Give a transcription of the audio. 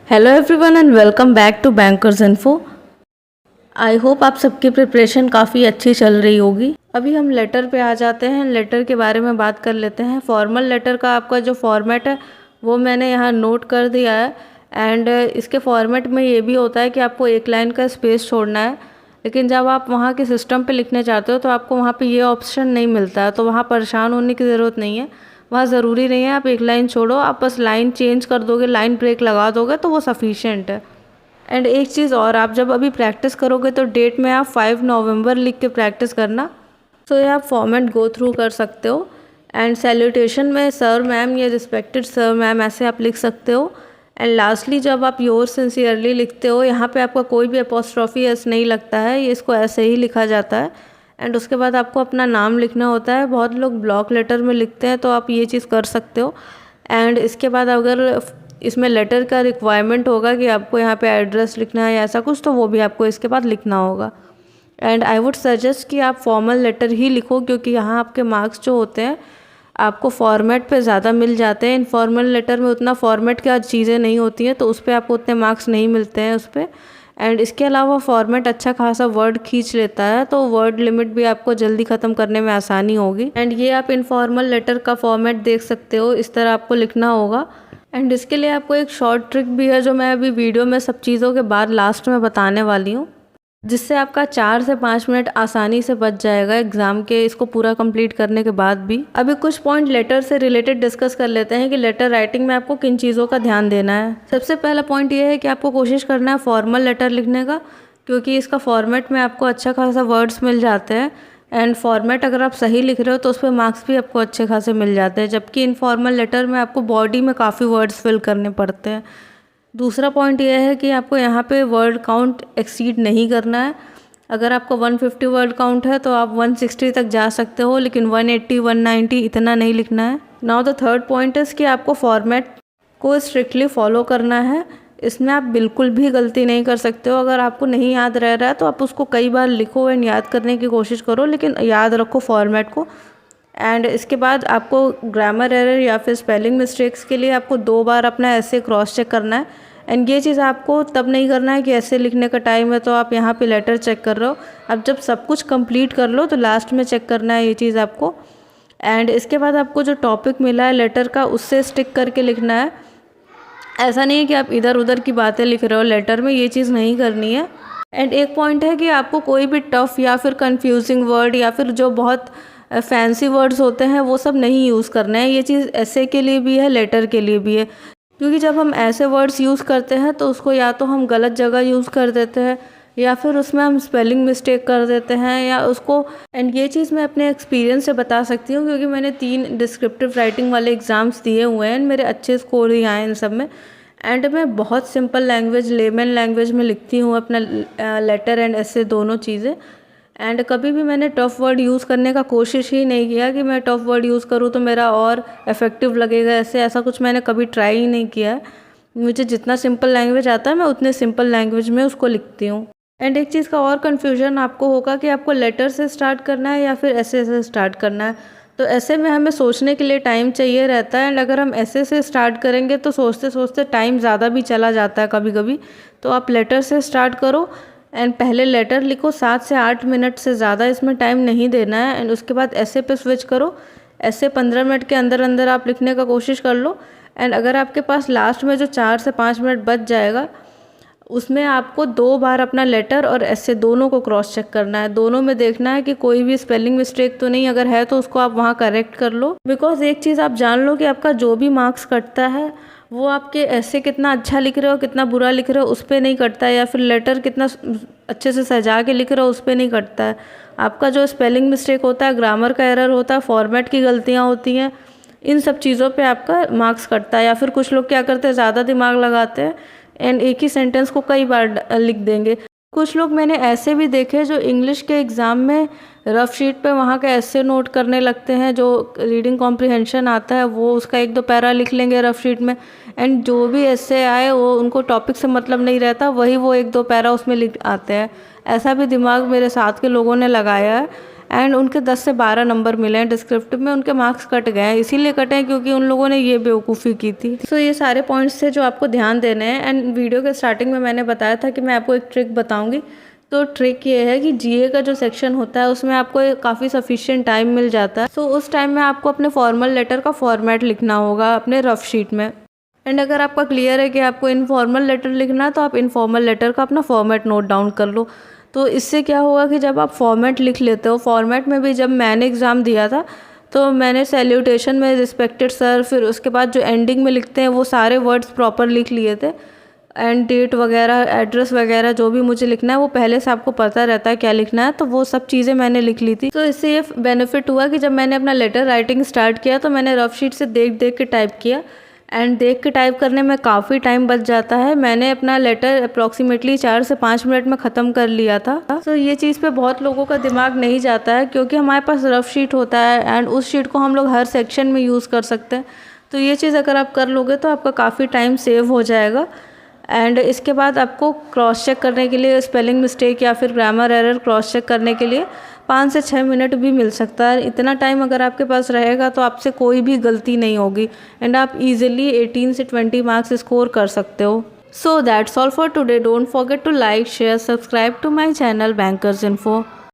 Hello everyone and welcome back to bankers info. I hope आप सबकी preparation काफ़ी अच्छी चल रही होगी। अभी हम लेटर पे आ जाते हैं। लेटर के बारे में बात कर लेते हैं। फॉर्मल लेटर का आपका जो फॉर्मेट है वो मैंने यहाँ नोट कर दिया है। एंड इसके फॉर्मेट में ये भी होता है कि आपको एक लाइन का स्पेस छोड़ना है, लेकिन जब आप वहाँ के सिस्टम पे लिखने जाते हो तो आपको वहाँ पे ये ऑप्शन नहीं मिलता है, तो वहाँ परेशान होने की ज़रूरत नहीं है। वहाँ ज़रूरी नहीं है आप एक लाइन छोड़ो, आप बस लाइन चेंज कर दोगे, लाइन ब्रेक लगा दोगे तो वो सफिशिएंट है। एंड एक चीज़ और, आप जब अभी प्रैक्टिस करोगे तो डेट में आप 5 नवंबर लिख के प्रैक्टिस करना। तो ये आप फॉर्मेट गो थ्रू कर सकते हो। एंड सैल्यूटेशन में सर मैम या रिस्पेक्टेड सर मैम ऐसे आप लिख सकते हो। एंड लास्टली जब आप योर सिंसियरली लिखते हो, यहाँ पे आपका कोई भी अपोस्ट्रॉफी एस नहीं लगता है, ये इसको ऐसे ही लिखा जाता है। एंड उसके बाद आपको अपना नाम लिखना होता है। बहुत लोग ब्लॉक लेटर में लिखते हैं, तो आप ये चीज़ कर सकते हो। एंड इसके बाद अगर इसमें लेटर का रिक्वायरमेंट होगा कि आपको यहाँ पे एड्रेस लिखना है या ऐसा कुछ, तो वो भी आपको इसके बाद लिखना होगा। एंड आई वुड सजेस्ट कि आप फॉर्मल लेटर ही लिखो, क्योंकि यहाँ आपके मार्क्स जो होते हैं आपको फॉर्मेट पे ज़्यादा मिल जाते हैं। इनफॉर्मल लेटर में उतना फॉर्मेट की चीज़ें नहीं होती हैं, तो उस पर आपको उतने मार्क्स नहीं मिलते हैं उस पर। एंड इसके अलावा फॉर्मेट अच्छा खासा वर्ड खींच लेता है, तो वर्ड लिमिट भी आपको जल्दी ख़त्म करने में आसानी होगी। एंड ये आप इनफॉर्मल लेटर का फॉर्मेट देख सकते हो, इस तरह आपको लिखना होगा। एंड इसके लिए आपको एक शॉर्ट ट्रिक भी है, जो मैं अभी वीडियो में सब चीज़ों के बाद लास्ट में बताने वाली हूँ, जिससे आपका 4 से 5 मिनट आसानी से बच जाएगा एग्ज़ाम के इसको पूरा कंप्लीट करने के बाद भी। अभी कुछ पॉइंट लेटर से रिलेटेड डिस्कस कर लेते हैं कि लेटर राइटिंग में आपको किन चीज़ों का ध्यान देना है। सबसे पहला पॉइंट ये है कि आपको कोशिश करना है फॉर्मल लेटर लिखने का, क्योंकि इसका फॉर्मेट में आपको अच्छा खासा वर्ड्स मिल जाते हैं। एंड फॉर्मेट अगर आप सही लिख रहे हो तो उस पर मार्क्स भी आपको अच्छे खासे मिल जाते हैं, जबकि इनफॉर्मल लेटर में आपको बॉडी में काफ़ी वर्ड्स फिल करने पड़ते हैं। दूसरा पॉइंट यह है कि आपको यहाँ पे वर्ड काउंट एक्सीड नहीं करना है। अगर आपको 150 वर्ड काउंट है तो आप 160 तक जा सकते हो, लेकिन 180 190 इतना नहीं लिखना है। Now the third point is कि आपको फॉर्मेट को स्ट्रिक्टली फॉलो करना है। इसमें आप बिल्कुल भी गलती नहीं कर सकते हो। अगर आपको नहीं याद रह रहा है तो आप उसको कई बार लिखो एंड याद करने की कोशिश करो, लेकिन याद रखो फॉर्मेट को। एंड इसके बाद आपको ग्रामर एरर या फिर स्पेलिंग मिस्टेक्स के लिए आपको 2 बार अपना ऐसे क्रॉस चेक करना है। एंड ये चीज़ आपको तब नहीं करना है कि ऐसे लिखने का टाइम है तो आप यहाँ पे लेटर चेक कर रहे हो। अब जब सब कुछ कंप्लीट कर लो तो लास्ट में चेक करना है ये चीज़ आपको। एंड इसके बाद आपको जो टॉपिक मिला है लेटर का, उससे स्टिक करके लिखना है। ऐसा नहीं है कि आप इधर उधर की बातें लिख रहे हो लेटर में, ये चीज़ नहीं करनी है। एंड एक पॉइंट है कि आपको कोई भी टफ या फिर कंफ्यूजिंग वर्ड या फिर जो बहुत फैंसी वर्ड्स होते हैं वो सब नहीं यूज़ करना है। ये चीज़ ऐसे के लिए भी है, लेटर के लिए भी है, क्योंकि जब हम ऐसे वर्ड्स यूज़ करते हैं तो उसको या तो हम गलत जगह यूज़ कर देते हैं या फिर उसमें हम स्पेलिंग मिस्टेक कर देते हैं या उसको। एंड ये चीज़ मैं अपने एक्सपीरियंस से बता सकती हूँ, क्योंकि मैंने 3 डिस्क्रिप्टिव राइटिंग वाले एग्ज़ाम्स दिए हुए हैं, मेरे अच्छे स्कोर ही आए इन सब में। एंड मैं बहुत सिंपल लैंग्वेज, लेमन लैंग्वेज में लिखती हूँ अपना लेटर एंड ऐसे दोनों चीज़ें। एंड कभी भी मैंने टफ़ वर्ड यूज़ करने का कोशिश ही नहीं किया कि मैं टफ़ वर्ड यूज़ करूँ तो मेरा और इफ़ेक्टिव लगेगा, ऐसा कुछ मैंने कभी ट्राई ही नहीं किया है। मुझे जितना सिंपल लैंग्वेज आता है मैं उतने सिंपल लैंग्वेज में उसको लिखती हूँ। एंड एक चीज़ का और कन्फ्यूजन आपको होगा कि आपको लेटर से स्टार्ट करना है या फिर ऐसे से स्टार्ट करना है। तो ऐसे में हमें सोचने के लिए टाइम चाहिए रहता है। एंड अगर हम ऐसे से स्टार्ट करेंगे तो सोचते सोचते टाइम ज़्यादा भी चला जाता है कभी कभी। तो आप लेटर से स्टार्ट करो एंड पहले लेटर लिखो। 7 से 8 मिनट से ज़्यादा इसमें टाइम नहीं देना है। एंड उसके बाद ऐसे पे स्विच करो। ऐसे 15 मिनट के अंदर अंदर आप लिखने का कोशिश कर लो। एंड अगर आपके पास लास्ट में जो 4 से 5 मिनट बच जाएगा, उसमें आपको 2 बार अपना लेटर और ऐसे दोनों को क्रॉस चेक करना है। दोनों में देखना है कि कोई भी स्पेलिंग मिस्टेक तो नहीं, अगर है तो उसको आप वहाँ करेक्ट कर लो। बिकॉज एक चीज़ आप जान लो कि आपका जो भी मार्क्स कटता है वो आपके ऐसे कितना अच्छा लिख रहे हो कितना बुरा लिख रहे हो उस पर नहीं कटता है, या फिर लेटर कितना अच्छे से सजा के लिख रहे हो उस पर नहीं कटता है। आपका जो स्पेलिंग मिस्टेक होता है, ग्रामर का एरर होता है, फॉर्मेट की गलतियाँ होती हैं, इन सब चीज़ों पे आपका मार्क्स कटता है। या फिर कुछ लोग क्या करते हैं, ज़्यादा दिमाग लगाते हैं एंड एक ही सेंटेंस को कई बार लिख देंगे। कुछ लोग मैंने ऐसे भी देखे जो इंग्लिश के एग्ज़ाम में रफ शीट पे वहाँ के ऐसे नोट करने लगते हैं, जो रीडिंग कॉम्प्रिहेंशन आता है वो उसका 1-2 पैरा लिख लेंगे रफ शीट में। एंड जो भी ऐसे आए वो उनको टॉपिक से मतलब नहीं रहता, वही वो 1-2 पैरा उसमें लिख आते हैं। ऐसा भी दिमाग मेरे साथ के लोगों ने लगाया है। एंड उनके 10 से 12 नंबर मिले हैं डिस्क्रिप्टिव में, उनके मार्क्स कट गए हैं, इसीलिए कटे हैं क्योंकि उन लोगों ने ये बेवकूफ़ी की थी। सो ये सारे पॉइंट्स थे जो आपको ध्यान देने हैं। एंड वीडियो के स्टार्टिंग में मैंने बताया था कि मैं आपको एक ट्रिक बताऊंगी। तो ट्रिक ये है कि जीए का जो सेक्शन होता है उसमें आपको काफ़ी सफिशिएंट टाइम मिल जाता है। सो उस टाइम में आपको अपने फॉर्मल लेटर का फॉर्मेट लिखना होगा अपने रफ शीट में। एंड अगर आपका क्लियर है कि आपको इनफॉर्मल लेटर लिखना है तो आप इनफॉर्मल लेटर का अपना फॉर्मेट नोट डाउन कर लो। तो इससे क्या होगा कि जब आप फॉर्मेट लिख लेते हो, फॉर्मेट में भी जब मैंने एग्ज़ाम दिया था तो मैंने सैल्यूटेशन में रिस्पेक्टेड सर, फिर उसके बाद जो एंडिंग में लिखते हैं वो सारे वर्ड्स प्रॉपर लिख लिए थे। एंड डेट वगैरह, एड्रेस वगैरह जो भी मुझे लिखना है वो पहले से आपको पता रहता है क्या लिखना है, तो वो सब चीज़ें मैंने लिख ली थी। तो इससे ये बेनिफिट हुआ कि जब मैंने अपना लेटर राइटिंग स्टार्ट किया तो मैंने रफ शीट से देख देख के टाइप किया। एंड देख के टाइप करने में काफ़ी टाइम बच जाता है। मैंने अपना लेटर अप्रॉक्सीमेटली 4 से 5 मिनट में ख़त्म कर लिया था। तो ये चीज़ पे बहुत लोगों का दिमाग नहीं जाता है क्योंकि हमारे पास रफ शीट होता है एंड उस शीट को हम लोग हर सेक्शन में यूज़ कर सकते हैं। तो ये चीज़ अगर आप कर लोगे तो आपका काफ़ी टाइम सेव हो जाएगा। एंड इसके बाद आपको क्रॉस चेक करने के लिए, स्पेलिंग मिस्टेक या फिर ग्रामर एरर क्रॉस चेक करने के लिए 5 से 6 मिनट भी मिल सकता है। इतना टाइम अगर आपके पास रहेगा तो आपसे कोई भी गलती नहीं होगी एंड आप इजीली 18 से 20 मार्क्स स्कोर कर सकते हो। So that's all for today. Don't forget to like, share, subscribe to my channel bankers info.